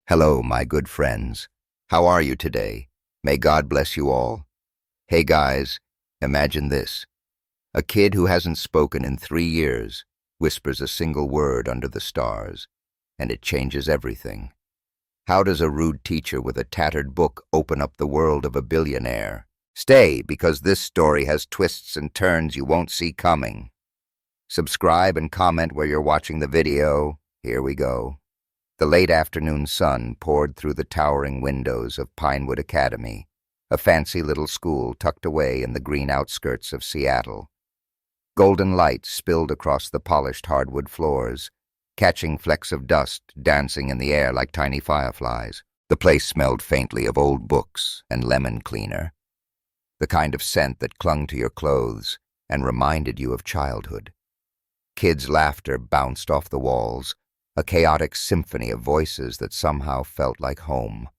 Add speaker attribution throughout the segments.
Speaker 1: Hello, my good friends. How are you today? May God bless you all. Hey guys, imagine this. A kid who hasn't spoken in 3 years whispers a single word under the stars, and it changes everything. How does a rude teacher with a tattered book open up the world of a billionaire? Stay, because this story has twists and turns you won't see coming. Subscribe and comment where you're watching the video. Here we go. The late afternoon sun poured through the towering windows of Pinewood Academy, a fancy little school tucked away in the green outskirts of Seattle. Golden light spilled across the polished hardwood floors, catching flecks of dust dancing in the air like tiny fireflies. The place smelled faintly of old books and lemon cleaner, the kind of scent that clung to your clothes and reminded you of childhood. Kids' laughter bounced off the walls, a chaotic symphony of voices that somehow felt like home.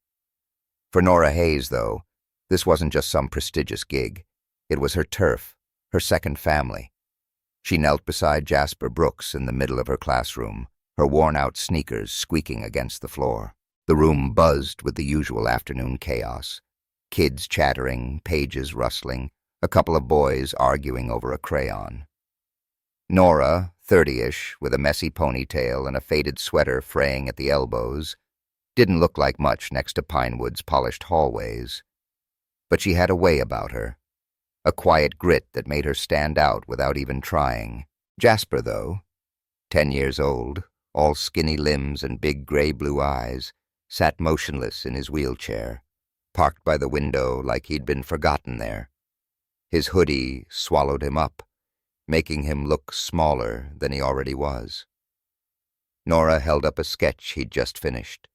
Speaker 1: For Nora Hayes, though, this wasn't just some prestigious gig. It was her turf, her second family. She knelt beside Jasper Brooks in the middle of her classroom, her worn-out sneakers squeaking against the floor. The room buzzed with the usual afternoon chaos. Kids chattering, pages rustling, a couple of boys arguing over a crayon. Nora, 30-ish, with a messy ponytail and a faded sweater fraying at the elbows, didn't look like much next to Pinewood's polished hallways. But she had a way about her, a quiet grit that made her stand out without even trying. Jasper, though, 10 years old, all skinny limbs and big gray-blue eyes, sat motionless in his wheelchair, parked by the window like he'd been forgotten there. His hoodie swallowed him up, making him look smaller than he already was. Nora held up a sketch he'd just finished,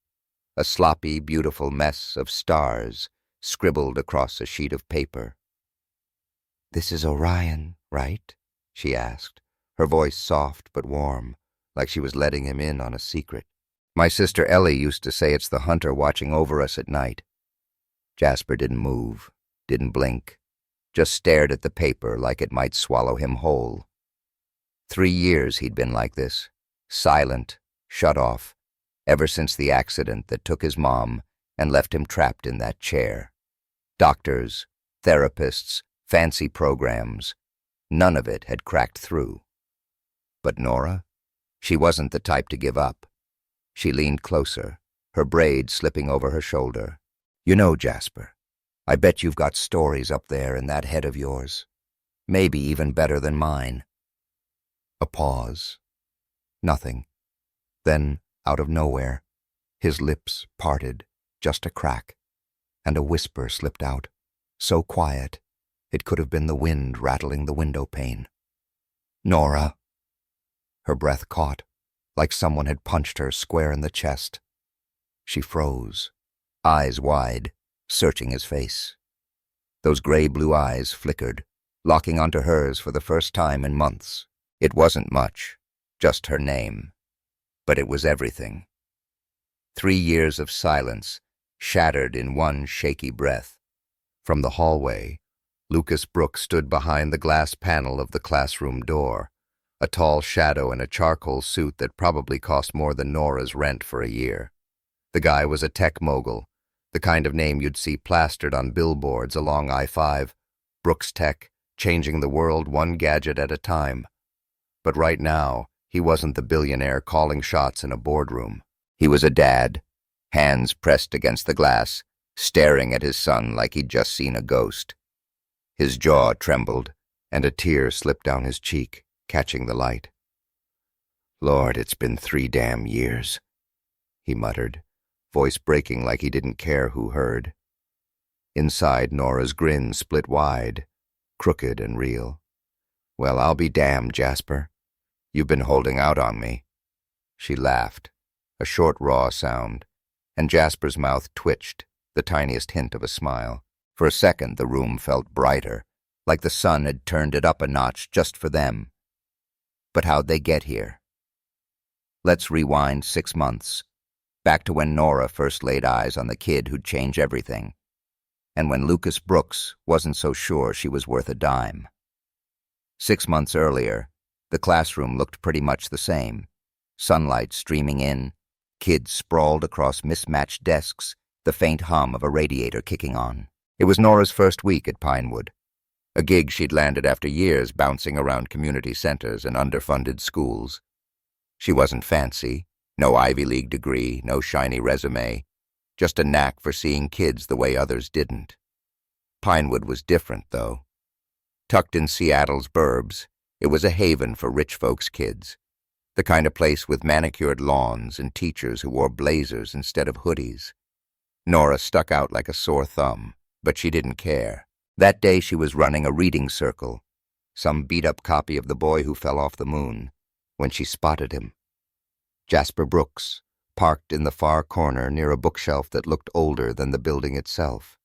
Speaker 1: a sloppy, beautiful mess of stars scribbled across a sheet of paper. "This is Orion, right?" she asked, her voice soft but warm, like she was letting him in on a secret. "My sister Ellie used to say it's the hunter watching over us at night." Jasper didn't move, didn't blink, just stared at the paper like it might swallow him whole. 3 years he'd been like this, silent, shut off, ever since the accident that took his mom and left him trapped in that chair. Doctors, therapists, fancy programs, none of it had cracked through. But Nora? She wasn't the type to give up. She leaned closer, her braid slipping over her shoulder. "You know, Jasper, I bet you've got stories up there in that head of yours. Maybe even better than mine." A pause. Nothing. Then, out of nowhere, his lips parted, just a crack, and a whisper slipped out, so quiet it could have been the wind rattling the window pane. "Nora." Her breath caught, like someone had punched her square in the chest. She froze, eyes wide, searching his face. Those gray-blue eyes flickered, locking onto hers for the first time in months. It wasn't much, just her name. But it was everything. 3 years of silence, shattered in one shaky breath. From the hallway, Lucas Brooks stood behind the glass panel of the classroom door, a tall shadow in a charcoal suit that probably cost more than Nora's rent for a year. The guy was a tech mogul, the kind of name you'd see plastered on billboards along I-5, Brooks Tech, changing the world one gadget at a time. But right now, he wasn't the billionaire calling shots in a boardroom. He was a dad, hands pressed against the glass, staring at his son like he'd just seen a ghost. His jaw trembled, and a tear slipped down his cheek, catching the light. "Lord, it's been 3 damn years," he muttered, voice breaking like he didn't care who heard. Inside, Nora's grin split wide, crooked and real. "Well, I'll be damned, Jasper. You've been holding out on me." She laughed, a short, raw sound, and Jasper's mouth twitched, the tiniest hint of a smile. For a second, the room felt brighter, like the sun had turned it up a notch just for them. But how'd they get here? Let's rewind 6 months, back to when Nora first laid eyes on the kid who'd change everything, and when Lucas Brooks wasn't so sure she was worth a dime. 6 months earlier, the classroom looked pretty much the same. Sunlight streaming in, Kids sprawled across mismatched desks, the faint hum of a radiator kicking on. It was Nora's first week at Pinewood, a gig she'd landed after years bouncing around community centers and underfunded schools. She wasn't fancy, no Ivy League degree, no shiny resume, just a knack for seeing kids the way others didn't. Pinewood was different, though. Tucked in Seattle's burbs, it was a haven for rich folks' kids, the kind of place with manicured lawns and teachers who wore blazers instead of hoodies. Nora stuck out like a sore thumb, but she didn't care. That day she was running a reading circle, some beat-up copy of The Boy Who Fell Off the Moon, when she spotted him. Jasper Brooks, parked in the far corner near a bookshelf that looked older than the building itself.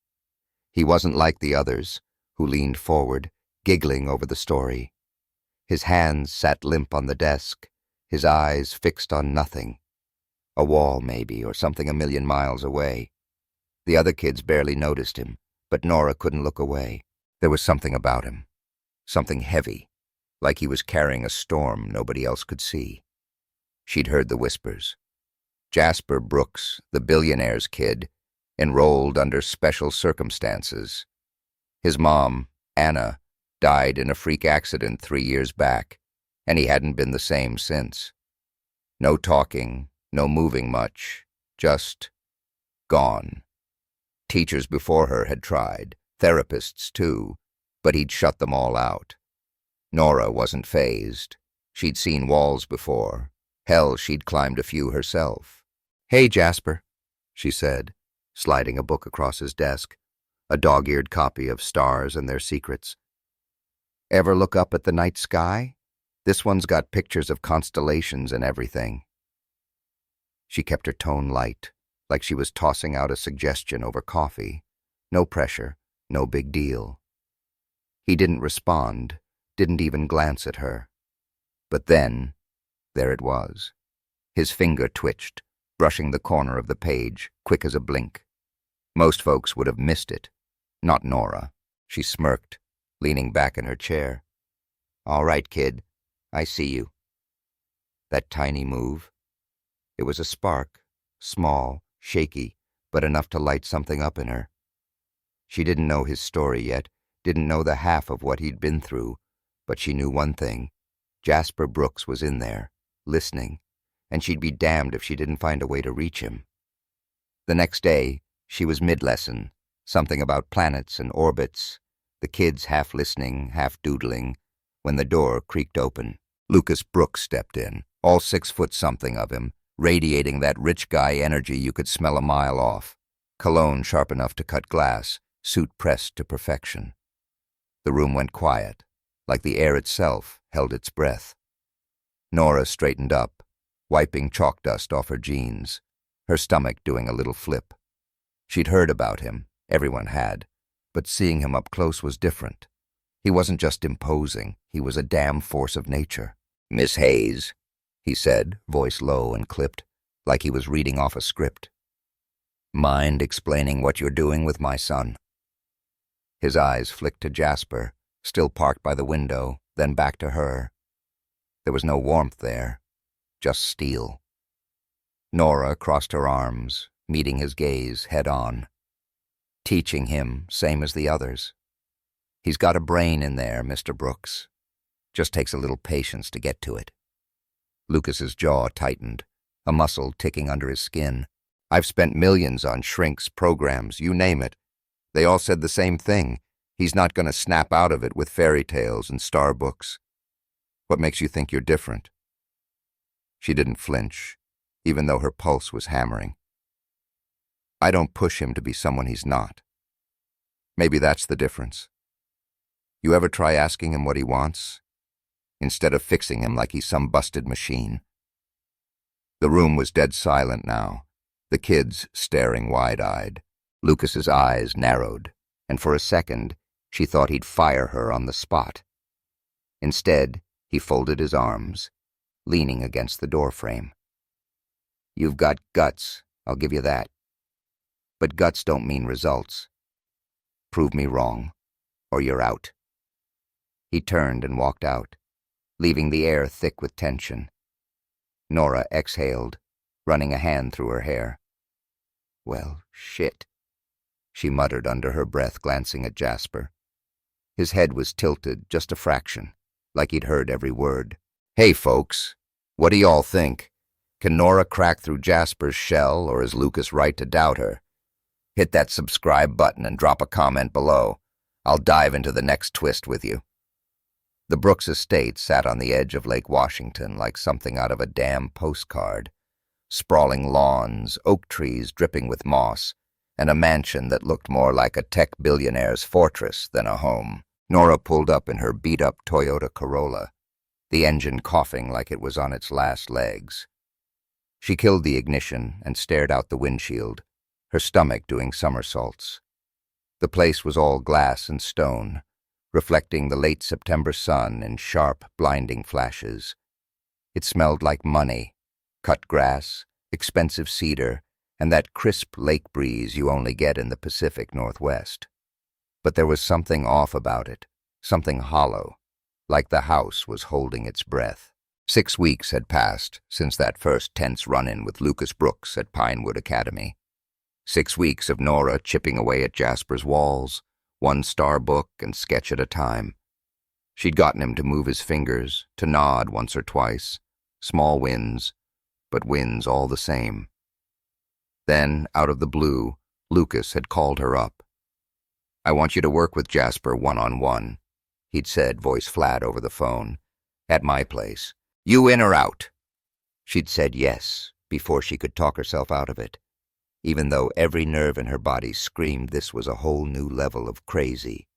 Speaker 1: He wasn't like the others, who leaned forward, giggling over the story. His hands sat limp on the desk, his eyes fixed on nothing. A wall, maybe, or something a million miles away. The other kids barely noticed him, but Nora couldn't look away. There was something about him, something heavy, like he was carrying a storm nobody else could see. She'd heard the whispers. Jasper Brooks, the billionaire's kid, enrolled under special circumstances. His mom, Anna, died in a freak accident 3 years back, and he hadn't been the same since. No talking, no moving much, just gone. Teachers before her had tried, therapists too, but he'd shut them all out. Nora wasn't fazed. She'd seen walls before. Hell, she'd climbed a few herself. "Hey, Jasper," she said, sliding a book across his desk, a dog-eared copy of Stars and Their Secrets. "Ever look up at the night sky? This one's got pictures of constellations and everything." She kept her tone light, like she was tossing out a suggestion over coffee. No pressure, no big deal. He didn't respond, didn't even glance at her. But then, there it was. His finger twitched, brushing the corner of the page, quick as a blink. Most folks would have missed it. Not Nora. She smirked, leaning back in her chair. "All right, kid. I see you." That tiny move. It was a spark, small, shaky, but enough to light something up in her. She didn't know his story yet, didn't know the half of what he'd been through, but she knew one thing. Jasper Brooks was in there, listening, and she'd be damned if she didn't find a way to reach him. The next day, she was mid-lesson, something about planets and orbits, the kids half listening, half doodling, when the door creaked open. Lucas Brooks stepped in, all 6-foot-something of him, radiating that rich guy energy you could smell a mile off. Cologne sharp enough to cut glass, suit pressed to perfection. The room went quiet, like the air itself held its breath. Nora straightened up, wiping chalk dust off her jeans, her stomach doing a little flip. She'd heard about him, everyone had, but seeing him up close was different. He wasn't just imposing, he was a damn force of nature. "Miss Hayes," he said, voice low and clipped, like he was reading off a script. "Mind explaining what you're doing with my son?" His eyes flicked to Jasper, still parked by the window, then back to her. There was no warmth there, just steel. Nora crossed her arms, meeting his gaze head-on. "Teaching him, same as the others. He's got a brain in there, Mr. Brooks. Just takes a little patience to get to it." Lucas's jaw tightened, a muscle ticking under his skin. "I've spent millions on shrinks, programs, you name it. They all said the same thing. He's not going to snap out of it with fairy tales and star books. What makes you think you're different?" She didn't flinch, even though her pulse was hammering. "I don't push him to be someone he's not. Maybe that's the difference. You ever try asking him what he wants, instead of fixing him like he's some busted machine?" The room was dead silent now, the kids staring wide-eyed. Lucas's eyes narrowed, and for a second, she thought he'd fire her on the spot. Instead, he folded his arms, leaning against the doorframe. "You've got guts, I'll give you that. But guts don't mean results. Prove me wrong, or you're out." He turned and walked out, leaving the air thick with tension. Nora exhaled, running a hand through her hair. "Well, shit," she muttered under her breath, glancing at Jasper. His head was tilted just a fraction, like he'd heard every word. "Hey, folks, what do y'all think? Can Nora crack through Jasper's shell, or is Lucas right to doubt her? Hit that subscribe button and drop a comment below. I'll dive into the next twist with you." The Brooks estate sat on the edge of Lake Washington like something out of a damn postcard. Sprawling lawns, oak trees dripping with moss, and a mansion that looked more like a tech billionaire's fortress than a home. Nora pulled up in her beat-up Toyota Corolla, the engine coughing like it was on its last legs. She killed the ignition and stared out the windshield, her stomach doing somersaults. The place was all glass and stone, reflecting the late September sun in sharp, blinding flashes. It smelled like money, cut grass, expensive cedar, and that crisp lake breeze you only get in the Pacific Northwest. But there was something off about it, something hollow, like the house was holding its breath. 6 weeks had passed since that first tense run-in with Lucas Brooks at Pinewood Academy. 6 weeks of Nora chipping away at Jasper's walls, one star book and sketch at a time. She'd gotten him to move his fingers, to nod once or twice. Small wins, but wins all the same. Then, out of the blue, Lucas had called her up. "I want you to work with Jasper one-on-one," he'd said, voice flat over the phone. "At my place. You in or out?" She'd said yes before she could talk herself out of it, even though every nerve in her body screamed this was a whole new level of crazy.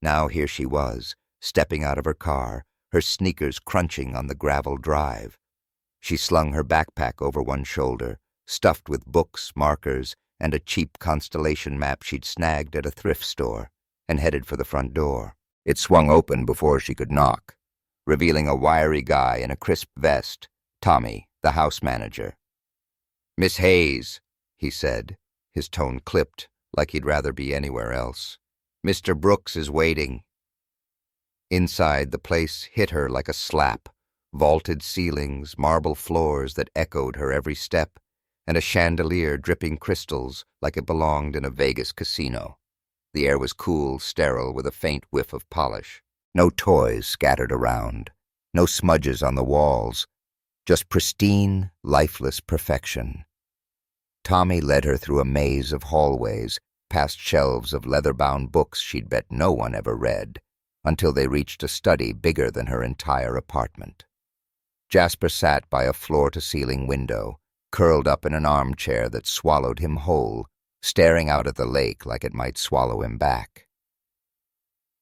Speaker 1: Now here she was, stepping out of her car, her sneakers crunching on the gravel drive. She slung her backpack over one shoulder, stuffed with books, markers, and a cheap constellation map she'd snagged at a thrift store, and headed for the front door. It swung open before she could knock, revealing a wiry guy in a crisp vest, Tommy, the house manager. "Miss Hayes," he said, his tone clipped like he'd rather be anywhere else. "Mr. Brooks is waiting." Inside, the place hit her like a slap. Vaulted ceilings, marble floors that echoed her every step, and a chandelier dripping crystals like it belonged in a Vegas casino. The air was cool, sterile, with a faint whiff of polish. No toys scattered around, no smudges on the walls, just pristine, lifeless perfection. Tommy led her through a maze of hallways, past shelves of leather-bound books she'd bet no one ever read, until they reached a study bigger than her entire apartment. Jasper sat by a floor-to-ceiling window, curled up in an armchair that swallowed him whole, staring out at the lake like it might swallow him back.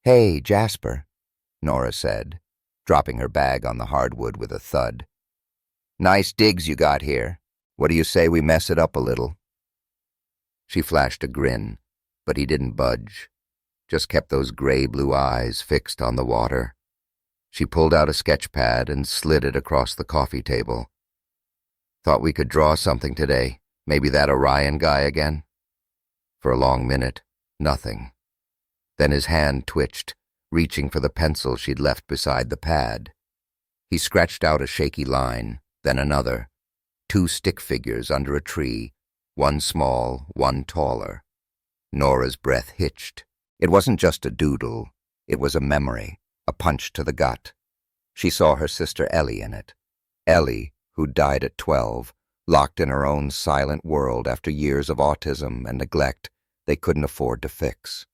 Speaker 1: "Hey, Jasper," Nora said, dropping her bag on the hardwood with a thud. "Nice digs you got here. What do you say we mess it up a little?" She flashed a grin, but he didn't budge, just kept those gray-blue eyes fixed on the water. She pulled out a sketch pad and slid it across the coffee table. "Thought we could draw something today. Maybe that Orion guy again?" For a long minute, nothing. Then his hand twitched, reaching for the pencil she'd left beside the pad. He scratched out a shaky line, then another. 2 stick figures under a tree, one small, one taller. Nora's breath hitched. It wasn't just a doodle. It was a memory, a punch to the gut. She saw her sister Ellie in it. Ellie, who died at 12, locked in her own silent world after years of autism and neglect they couldn't afford to fix.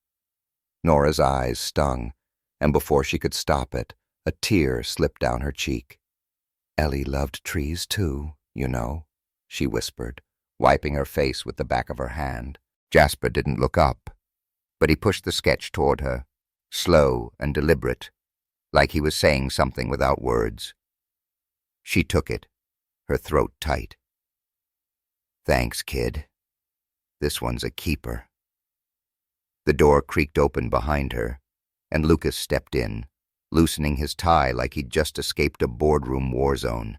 Speaker 1: Nora's eyes stung, and before she could stop it, a tear slipped down her cheek. "Ellie loved trees too, you know," she whispered, wiping her face with the back of her hand. Jasper didn't look up, but he pushed the sketch toward her, slow and deliberate, like he was saying something without words. She took it, her throat tight. "Thanks, kid. This one's a keeper." The door creaked open behind her, and Lucas stepped in, loosening his tie like he'd just escaped a boardroom war zone.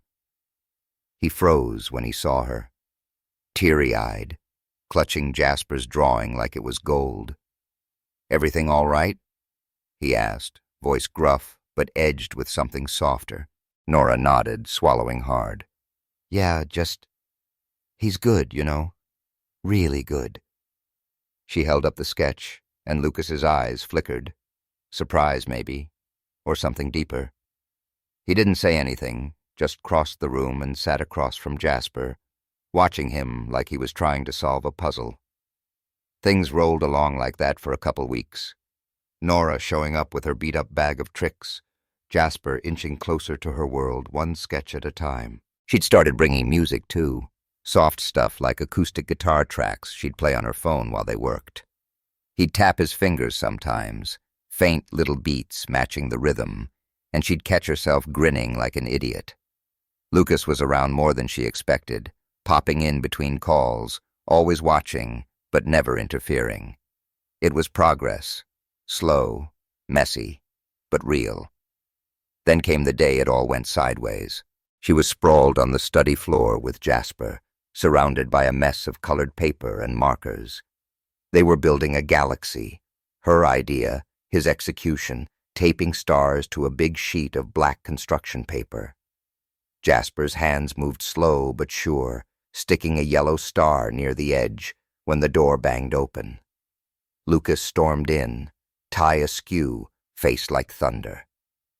Speaker 1: He froze when he saw her, teary-eyed, clutching Jasper's drawing like it was gold. "Everything all right?" he asked, voice gruff but edged with something softer. Nora nodded, swallowing hard. "Yeah, just..." He's good, you know. Really good. She held up the sketch, and Lucas's eyes flickered. Surprise, maybe, or something deeper. He didn't say anything, just crossed the room and sat across from Jasper, watching him like he was trying to solve a puzzle. Things rolled along like that for a couple weeks. Nora showing up with her beat-up bag of tricks, Jasper inching closer to her world, one sketch at a time. She'd started bringing music, too. Soft stuff like acoustic guitar tracks she'd play on her phone while they worked. He'd tap his fingers sometimes, faint little beats matching the rhythm, and she'd catch herself grinning like an idiot. Lucas was around more than she expected, popping in between calls, always watching, but never interfering. It was progress, slow, messy, but real. Then came the day it all went sideways. She was sprawled on the study floor with Jasper, surrounded by a mess of colored paper and markers. They were building a galaxy, her idea, his execution, taping stars to a big sheet of black construction paper. Jasper's hands moved slow but sure, sticking a yellow star near the edge when the door banged open. Lucas stormed in, tie askew, face like thunder.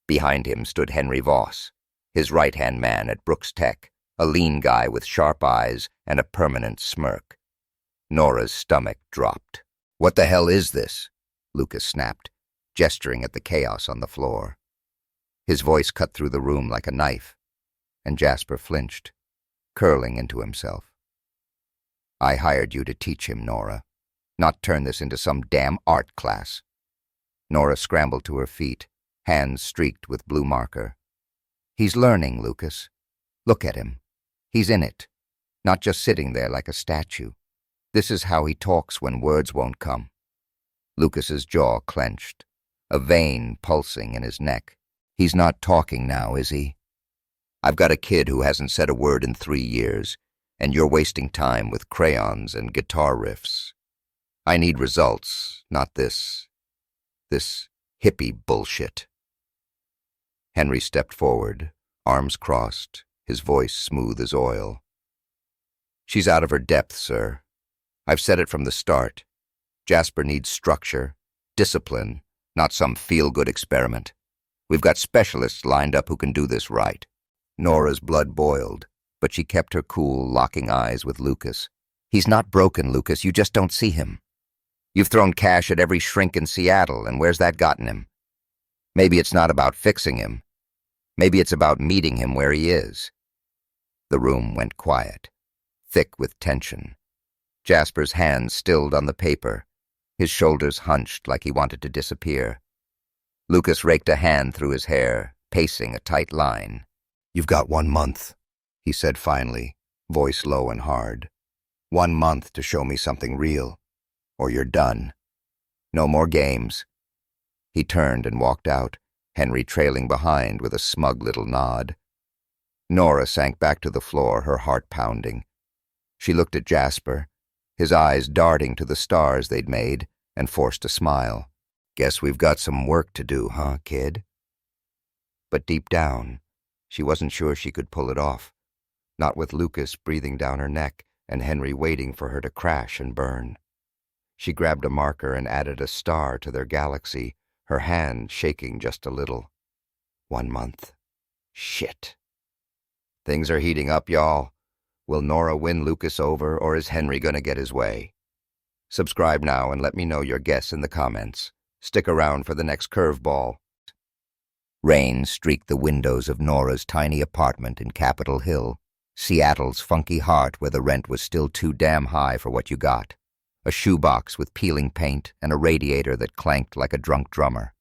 Speaker 1: Behind him stood Henry Voss, his right-hand man at Brooks Tech, a lean guy with sharp eyes and a permanent smirk. Nora's stomach dropped. "What the hell is this?" Lucas snapped, gesturing at the chaos on the floor. His voice cut through the room like a knife, and Jasper flinched, curling into himself. "I hired you to teach him, Nora, not turn this into some damn art class." Nora scrambled to her feet, hands streaked with blue marker. "He's learning, Lucas. Look at him. He's in it, not just sitting there like a statue. This is how he talks when words won't come." Lucas's jaw clenched, a vein pulsing in his neck. "He's not talking now, is he? I've got a kid who hasn't said a word in 3 years, and you're wasting time with crayons and guitar riffs. I need results, not this hippie bullshit." Henry stepped forward, arms crossed, his voice smooth as oil. "She's out of her depth, sir. I've said it from the start. Jasper needs structure, discipline, not some feel-good experiment. We've got specialists lined up who can do this right." Nora's blood boiled, but she kept her cool, locking eyes with Lucas. "He's not broken, Lucas. You just don't see him. You've thrown cash at every shrink in Seattle, and where's that gotten him? Maybe it's not about fixing him. Maybe it's about meeting him where he is." The room went quiet, thick with tension. Jasper's hands stilled on the paper, his shoulders hunched like he wanted to disappear. Lucas raked a hand through his hair, pacing a tight line. "You've got 1 month, he said finally, voice low and hard. 1 month to show me something real, or you're done. No more games." He turned and walked out, Henry trailing behind with a smug little nod. Nora sank back to the floor, her heart pounding. She looked at Jasper, his eyes darting to the stars they'd made, and forced a smile. "Guess we've got some work to do, huh, kid?" But deep down, she wasn't sure she could pull it off, not with Lucas breathing down her neck and Henry waiting for her to crash and burn. She grabbed a marker and added a star to their galaxy, her hand shaking just a little. 1 month. Shit. Things are heating up, y'all. Will Nora win Lucas over, or is Henry gonna get his way? Subscribe now and let me know your guess in the comments. Stick around for the next curveball. Rain streaked the windows of Nora's tiny apartment in Capitol Hill, Seattle's funky heart where the rent was still too damn high for what you got. A shoebox with peeling paint and a radiator that clanked like a drunk drummer.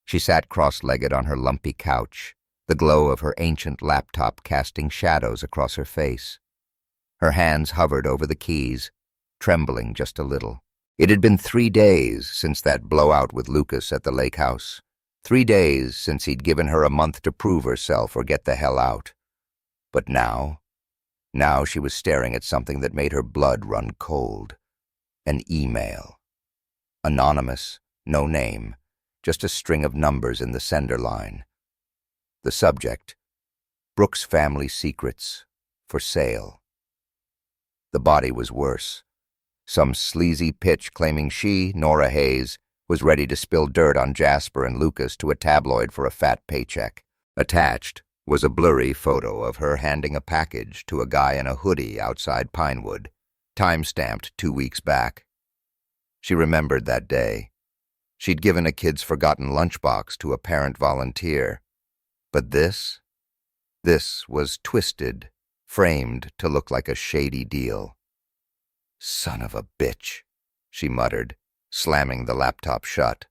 Speaker 1: She sat cross-legged on her lumpy couch, the glow of her ancient laptop casting shadows across her face. Her hands hovered over the keys, trembling just a little. It had been 3 days since that blowout with Lucas at the lake house. 3 days since he'd given her a month to prove herself or get the hell out. But now she was staring at something that made her blood run cold. An email. Anonymous, no name, just a string of numbers in the sender line. The subject, Brooks Family Secrets, for sale. The body was worse. Some sleazy pitch claiming she, Nora Hayes, was ready to spill dirt on Jasper and Lucas to a tabloid for a fat paycheck. Attached was a blurry photo of her handing a package to a guy in a hoodie outside Pinewood, time-stamped 2 weeks back. She remembered that day. She'd given a kid's forgotten lunchbox to a parent volunteer. But this was twisted, framed to look like a shady deal. "Son of a bitch," she muttered, slamming the laptop shut.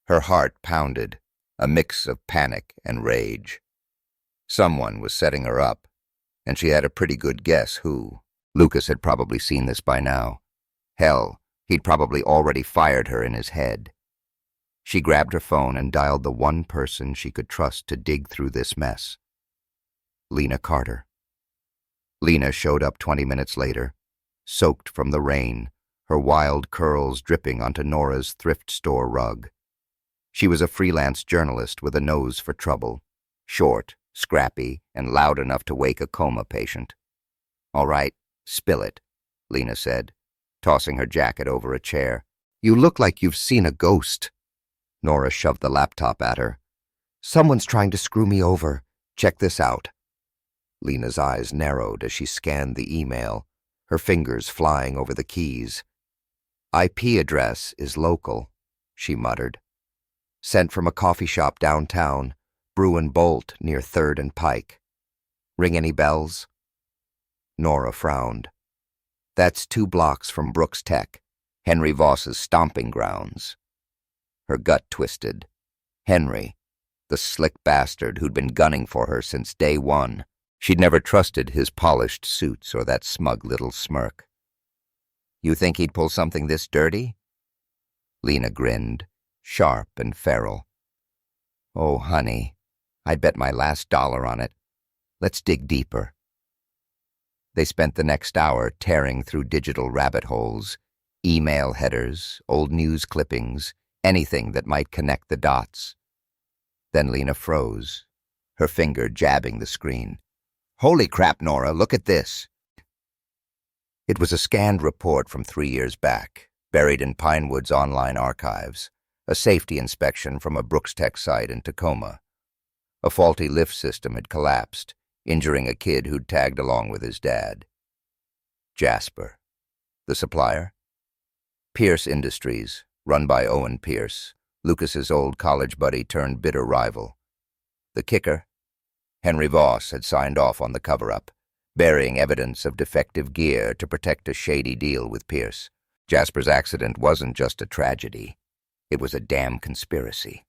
Speaker 1: Her heart pounded, a mix of panic and rage. Someone was setting her up, and she had a pretty good guess who. Lucas had probably seen this by now. Hell, he'd probably already fired her in his head. She grabbed her phone and dialed the one person she could trust to dig through this mess. Lena Carter. Lena showed up 20 minutes later, soaked from the rain, her wild curls dripping onto Nora's thrift store rug. She was a freelance journalist with a nose for trouble, short, scrappy, and loud enough to wake a coma patient. "All right, spill it," Lena said, tossing her jacket over a chair. "You look like you've seen a ghost." Nora shoved the laptop at her. "Someone's trying to screw me over. Check this out." Lena's eyes narrowed as she scanned the email, her fingers flying over the keys. "IP address is local," she muttered. "Sent from a coffee shop downtown, Brew and Bolt near 3rd and Pike. Ring any bells?" Nora frowned. "That's 2 blocks from Brooks Tech, Henry Voss's stomping grounds." Her gut twisted. Henry, the slick bastard who'd been gunning for her since day one. She'd never trusted his polished suits or that smug little smirk. "You think he'd pull something this dirty?" Lena grinned, sharp and feral. "Oh, honey, I'd bet my last dollar on it. Let's dig deeper." They spent the next hour tearing through digital rabbit holes, email headers, old news clippings, anything that might connect the dots. Then Lena froze, her finger jabbing the screen. "Holy crap, Nora, look at this." It was a scanned report from 3 years back, buried in Pinewood's online archives, a safety inspection from a Brooks Tech site in Tacoma. A faulty lift system had collapsed, injuring a kid who'd tagged along with his dad. Jasper. The supplier? Pierce Industries, run by Owen Pierce, Lucas's old college buddy turned bitter rival. The kicker? Henry Voss had signed off on the cover-up, burying evidence of defective gear to protect a shady deal with Pierce. Jasper's accident wasn't just a tragedy. It was a damn conspiracy.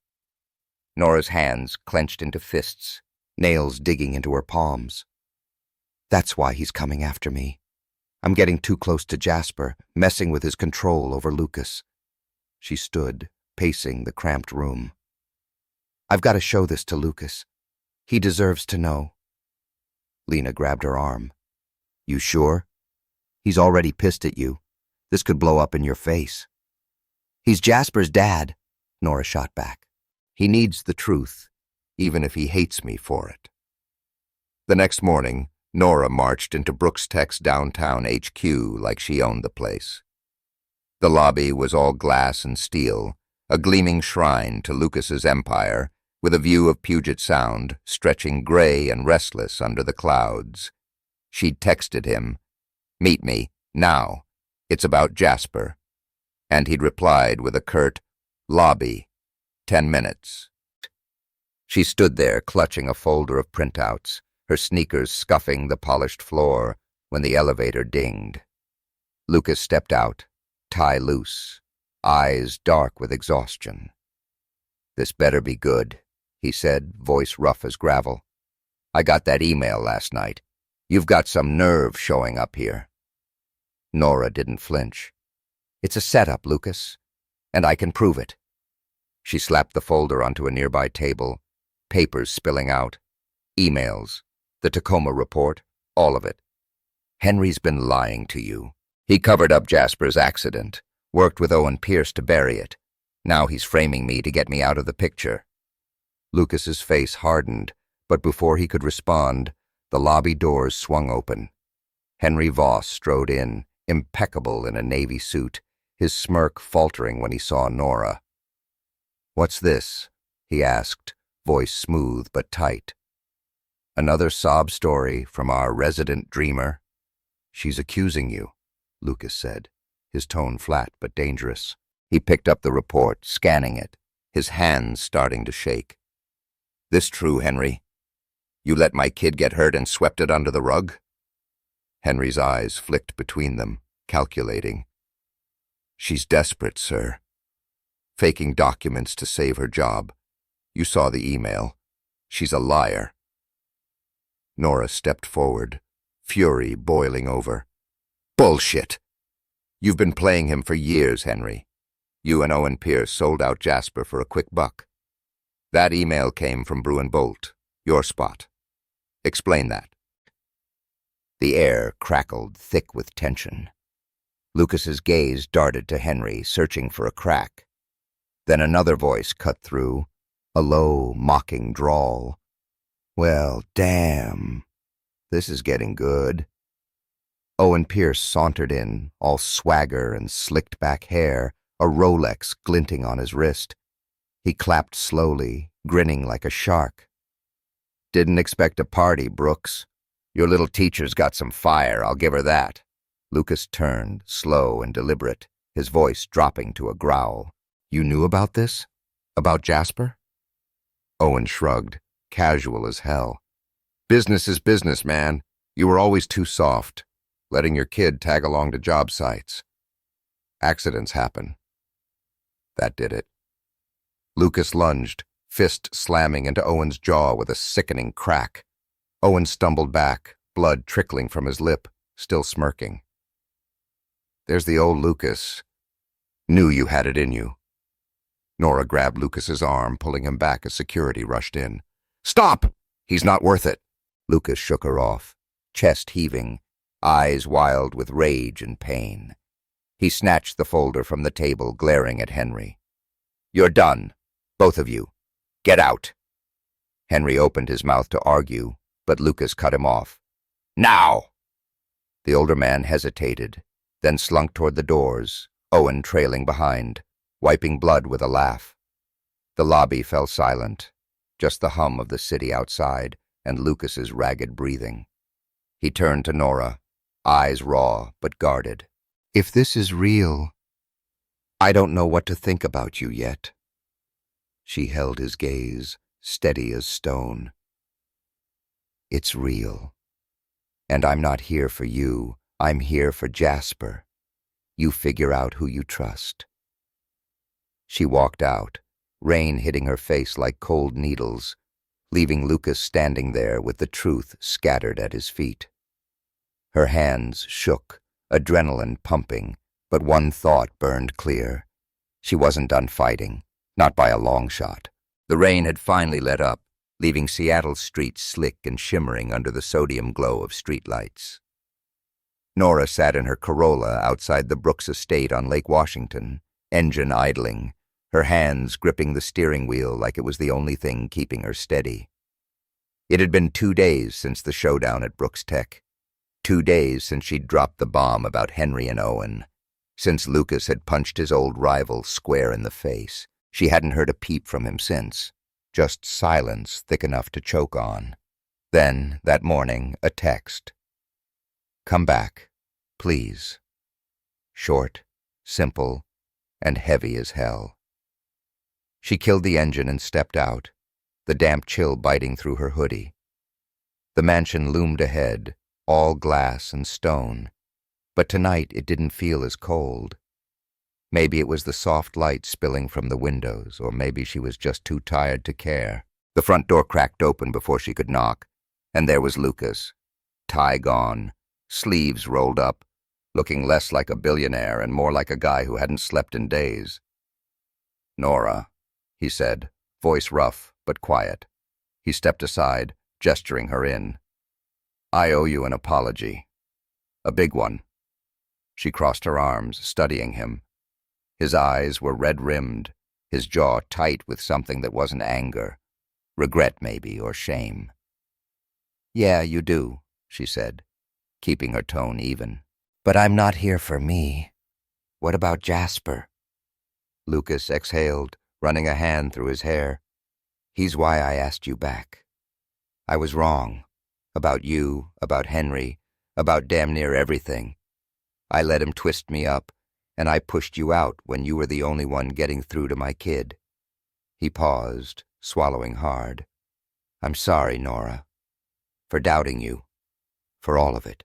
Speaker 1: Nora's hands clenched into fists, nails digging into her palms. "That's why he's coming after me. I'm getting too close to Jasper, messing with his control over Lucas." She stood, pacing the cramped room. "I've got to show this to Lucas. He deserves to know." Lena grabbed her arm. "You sure? He's already pissed at you. This could blow up in your face." "He's Jasper's dad," Nora shot back. "He needs the truth, even if he hates me for it." The next morning, Nora marched into Brooks Tech's downtown HQ like she owned the place. The lobby was all glass and steel, a gleaming shrine to Lucas's empire, with a view of Puget Sound stretching gray and restless under the clouds. She'd texted him, "Meet me, now. It's about Jasper." And he'd replied with a curt, "Lobby, 10 minutes." She stood there clutching a folder of printouts, her sneakers scuffing the polished floor, when the elevator dinged. Lucas stepped out, tie loose, eyes dark with exhaustion. "This better be good," he said, voice rough as gravel. "I got that email last night. You've got some nerve showing up here." Nora didn't flinch. "It's a setup, Lucas, and I can prove it." She slapped the folder onto a nearby table, papers spilling out, emails, the Tacoma report, all of it. "Henry's been lying to you. He covered up Jasper's accident, worked with Owen Pierce to bury it. Now he's framing me to get me out of the picture." Lucas's face hardened, but before he could respond, the lobby doors swung open. Henry Voss strode in, impeccable in a navy suit, his smirk faltering when he saw Nora. "What's this?" he asked, voice smooth but tight. "Another sob story from our resident dreamer?" "She's accusing you," Lucas said, his tone flat but dangerous. He picked up the report, scanning it, his hands starting to shake. "This true, Henry? You let my kid get hurt and swept it under the rug?" Henry's eyes flicked between them, calculating. "She's desperate, sir. Faking documents to save her job. You saw the email. She's a liar." Nora stepped forward, fury boiling over. "Bullshit! You've been playing him for years, Henry. You and Owen Pierce sold out Jasper for a quick buck. That email came from Bruin Bolt, your spot. Explain that." The air crackled thick with tension. Lucas's gaze darted to Henry, searching for a crack. Then another voice cut through, a low, mocking drawl. "Well, damn. This is getting good." Owen Pierce sauntered in, all swagger and slicked-back hair, a Rolex glinting on his wrist. He clapped slowly, grinning like a shark. "Didn't expect a party, Brooks. Your little teacher's got some fire, I'll give her that." Lucas turned, slow and deliberate, his voice dropping to a growl. "You knew about this? About Jasper?" Owen shrugged, casual as hell. "Business is business, man. You were always too soft, letting your kid tag along to job sites. Accidents happen. That did it." Lucas lunged, fist slamming into Owen's jaw with a sickening crack. Owen stumbled back, blood trickling from his lip, still smirking. "There's the old Lucas. Knew you had it in you." Nora grabbed Lucas's arm, pulling him back as security rushed in. "Stop! He's not worth it." Lucas shook her off, chest heaving, eyes wild with rage and pain. He snatched the folder from the table, glaring at Henry. "You're done. Both of you. Get out." Henry opened his mouth to argue, but Lucas cut him off. "Now!" The older man hesitated, then slunk toward the doors, Owen trailing behind, wiping blood with a laugh. The lobby fell silent, just the hum of the city outside and Lucas's ragged breathing. He turned to Nora, eyes raw but guarded. "If this is real, I don't know what to think about you yet." She held his gaze, steady as stone. "It's real. And I'm not here for you. I'm here for Jasper. You figure out who you trust." She walked out, rain hitting her face like cold needles, leaving Lucas standing there with the truth scattered at his feet. Her hands shook, adrenaline pumping, but one thought burned clear. She wasn't done fighting, not by a long shot. The rain had finally let up, leaving Seattle's streets slick and shimmering under the sodium glow of streetlights. Nora sat in her Corolla outside the Brooks estate on Lake Washington, engine idling, her hands gripping the steering wheel like it was the only thing keeping her steady. It had been 2 days since the showdown at Brooks Tech. 2 days since she'd dropped the bomb about Henry and Owen. Since Lucas had punched his old rival square in the face. She hadn't heard a peep from him since. Just silence thick enough to choke on. Then, that morning, a text. "Come back, please." Short, simple, and heavy as hell. She killed the engine and stepped out, the damp chill biting through her hoodie. The mansion loomed ahead, all glass and stone, but tonight it didn't feel as cold. Maybe it was the soft light spilling from the windows, or maybe she was just too tired to care. The front door cracked open before she could knock, and there was Lucas, tie gone, sleeves rolled up, looking less like a billionaire and more like a guy who hadn't slept in days. "Nora," he said, voice rough but quiet. He stepped aside, gesturing her in. "I owe you an apology. A big one." She crossed her arms, studying him. His eyes were red-rimmed, his jaw tight with something that wasn't anger. Regret, maybe, or shame. "Yeah, you do," she said. keeping her tone even. But I'm not here for me. What about Jasper? Lucas exhaled, running a hand through his hair. He's why I asked you back. I was wrong. About you, about Henry, about damn near everything. I let him twist me up, and I pushed you out when you were the only one getting through to my kid. He paused, swallowing hard. I'm sorry, Nora. For doubting you. For all of it.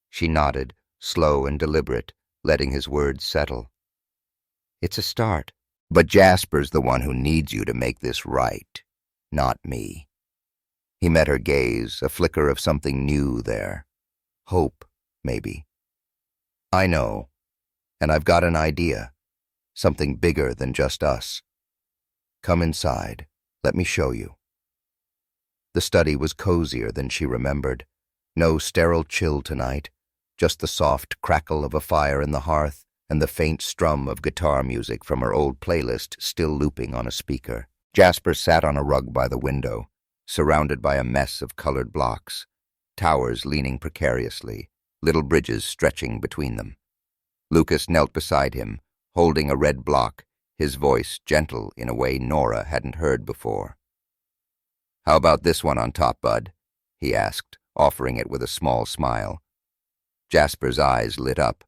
Speaker 1: She nodded, slow and deliberate, letting his words settle. It's a start. But Jasper's the one who needs you to make this right, not me. He met her gaze, a flicker of something new there. Hope, maybe. I know, and I've got an idea. Something bigger than just us. Come inside. Let me show you. The study was cozier than she remembered. No sterile chill tonight, just the soft crackle of a fire in the hearth and the faint strum of guitar music from her old playlist still looping on a speaker. Jasper sat on a rug by the window, surrounded by a mess of colored blocks, towers leaning precariously, little bridges stretching between them. Lucas knelt beside him, holding a red block, his voice gentle in a way Nora hadn't heard before. How about this one on top, bud? He asked, offering it with a small smile. Jasper's eyes lit up,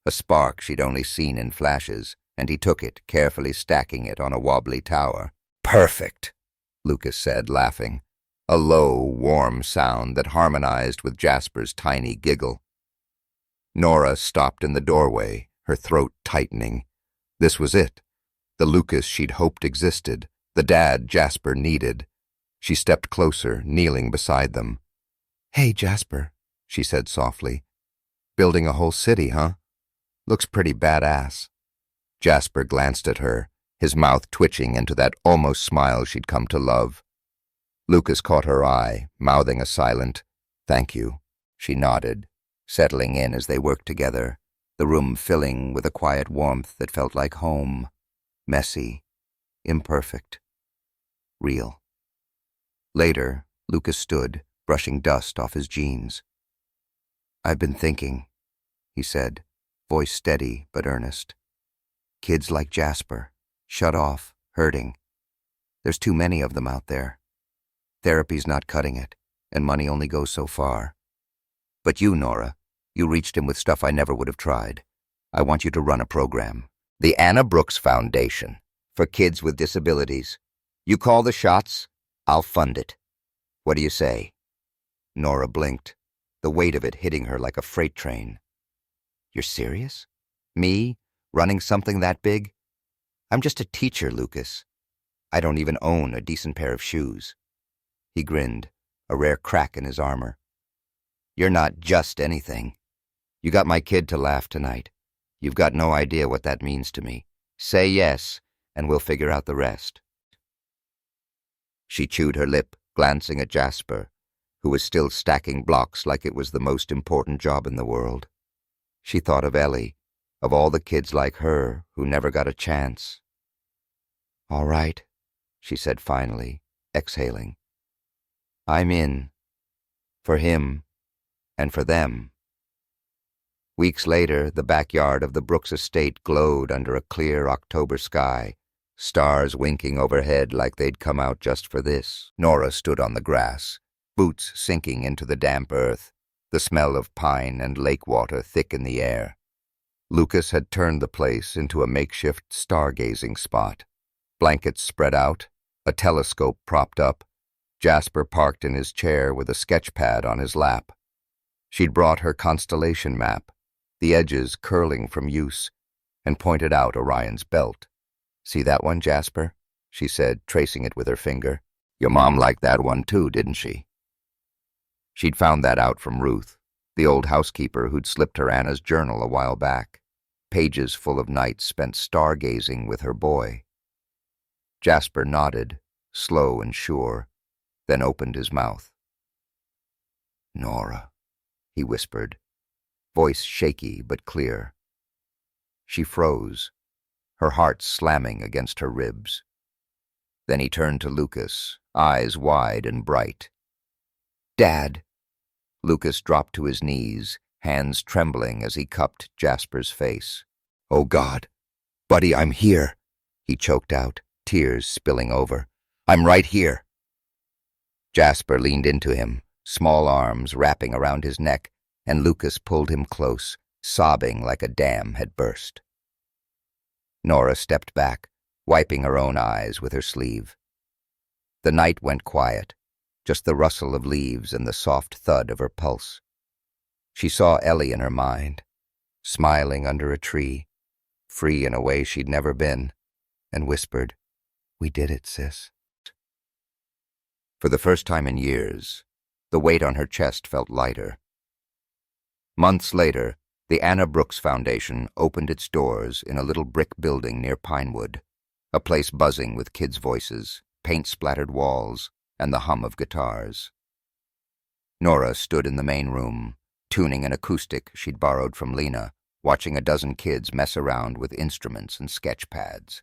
Speaker 1: a spark she'd only seen in flashes, and he took it, carefully stacking it on a wobbly tower. Perfect, Lucas said, laughing, a low, warm sound that harmonized with Jasper's tiny giggle. Nora stopped in the doorway, her throat tightening. This was it, the Lucas she'd hoped existed, the dad Jasper needed. She stepped closer, kneeling beside them. Hey, Jasper, she said softly. Building a whole city, huh? Looks pretty badass. Jasper glanced at her, his mouth twitching into that almost smile she'd come to love. Lucas caught her eye, mouthing a silent, "Thank you." She nodded, settling in as they worked together, the room filling with a quiet warmth that felt like home, messy, imperfect, real. Later, Lucas stood, brushing dust off his jeans. I've been thinking, he said, voice steady but earnest. Kids like Jasper, shut off, hurting. There's too many of them out there. Therapy's not cutting it, and money only goes so far. But you, Nora, you reached him with stuff I never would have tried. I want you to run a program. The Anna Brooks Foundation, for kids with disabilities. You call the shots, I'll fund it. What do you say? Nora blinked, the weight of it hitting her like a freight train. You're serious? Me, running something that big? I'm just a teacher, Lucas. I don't even own a decent pair of shoes. He grinned, a rare crack in his armor. You're not just anything. You got my kid to laugh tonight. You've got no idea what that means to me. Say yes, and we'll figure out the rest. She chewed her lip, glancing at Jasper, who was still stacking blocks like it was the most important job in the world. She thought of Ellie, of all the kids like her who never got a chance. All right, she said finally, exhaling. I'm in. For him, and for them. Weeks later, the backyard of the Brooks estate glowed under a clear October sky, stars winking overhead like they'd come out just for this. Nora stood on the grass, boots sinking into the damp earth, the smell of pine and lake water thick in the air. Lucas had turned the place into a makeshift stargazing spot. Blankets spread out, a telescope propped up, Jasper parked in his chair with a sketch pad on his lap. She'd brought her constellation map, the edges curling from use, and pointed out Orion's belt. See that one, Jasper? She said, tracing it with her finger. Your mom liked that one too, didn't she? She'd found that out from Ruth, the old housekeeper who'd slipped her Anna's journal a while back, pages full of nights spent stargazing with her boy. Jasper nodded, slow and sure, then opened his mouth. Nora, he whispered, voice shaky but clear. She froze, her heart slamming against her ribs. Then he turned to Lucas, eyes wide and bright. Dad. Lucas dropped to his knees, hands trembling as he cupped Jasper's face. "Oh, God. Buddy, I'm here," he choked out, tears spilling over. "I'm right here." Jasper leaned into him, small arms wrapping around his neck, and Lucas pulled him close, sobbing like a dam had burst. Nora stepped back, wiping her own eyes with her sleeve. The night went quiet, just the rustle of leaves and the soft thud of her pulse. She saw Ellie in her mind, smiling under a tree, free in a way she'd never been, and whispered, "We did it, sis." For the first time in years, the weight on her chest felt lighter. Months later, the Anna Brooks Foundation opened its doors in a little brick building near Pinewood, a place buzzing with kids' voices, paint-splattered walls, and the hum of guitars. Nora stood in the main room, tuning an acoustic she'd borrowed from Lena, watching a dozen kids mess around with instruments and sketch pads.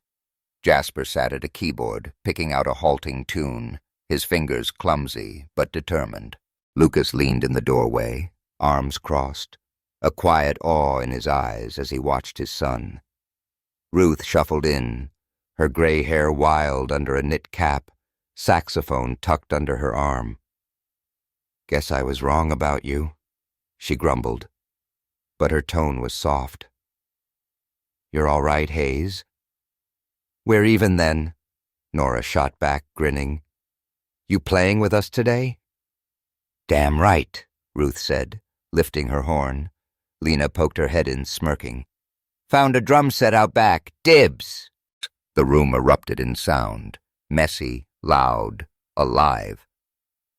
Speaker 1: Jasper sat at a keyboard, picking out a halting tune, his fingers clumsy but determined. Lucas leaned in the doorway, arms crossed, a quiet awe in his eyes as he watched his son. Ruth shuffled in, her gray hair wild under a knit cap, saxophone tucked under her arm. "Guess I was wrong about you," she grumbled, but her tone was soft. "You're all right, Hayes?" "We're even then," Nora shot back, grinning. "You playing with us today?" "Damn right," Ruth said, lifting her horn. Lena poked her head in, smirking. "Found a drum set out back. Dibs!" The room erupted in sound, messy, loud, alive.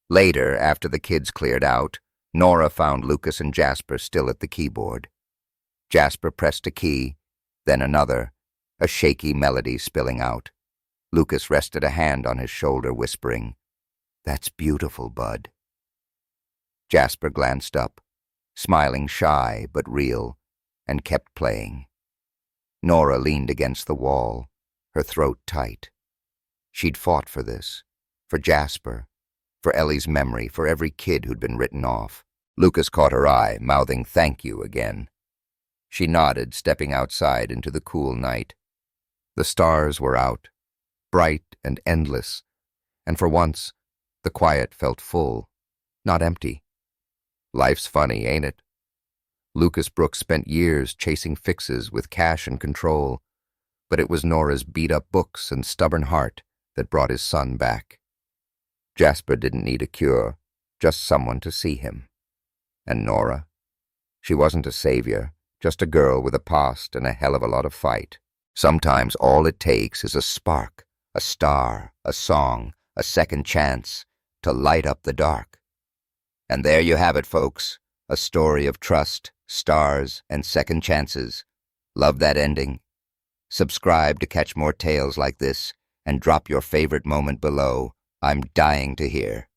Speaker 1: Later, after the kids cleared out, Nora found Lucas and Jasper still at the keyboard. Jasper pressed a key, then another, a shaky melody spilling out. Lucas rested a hand on his shoulder, whispering, "That's beautiful, bud." Jasper glanced up, smiling shy but real, and kept playing. Nora leaned against the wall, her throat tight. She'd fought for this, for Jasper, for Ellie's memory, for every kid who'd been written off. Lucas caught her eye, mouthing "thank you" again. She nodded, stepping outside into the cool night. The stars were out, bright and endless, and for once, the quiet felt full, not empty. Life's funny, ain't it? Lucas Brooks spent years chasing fixes with cash and control, but it was Nora's beat-up books and stubborn heart that brought his son back. Jasper didn't need a cure, just someone to see him. And Nora? She wasn't a savior, just a girl with a past and a hell of a lot of fight. Sometimes all it takes is a spark, a star, a song, a second chance to light up the dark. And there you have it, folks, a story of trust, stars, and second chances. Love that ending? Subscribe to catch more tales like this, and drop your favorite moment below. I'm dying to hear.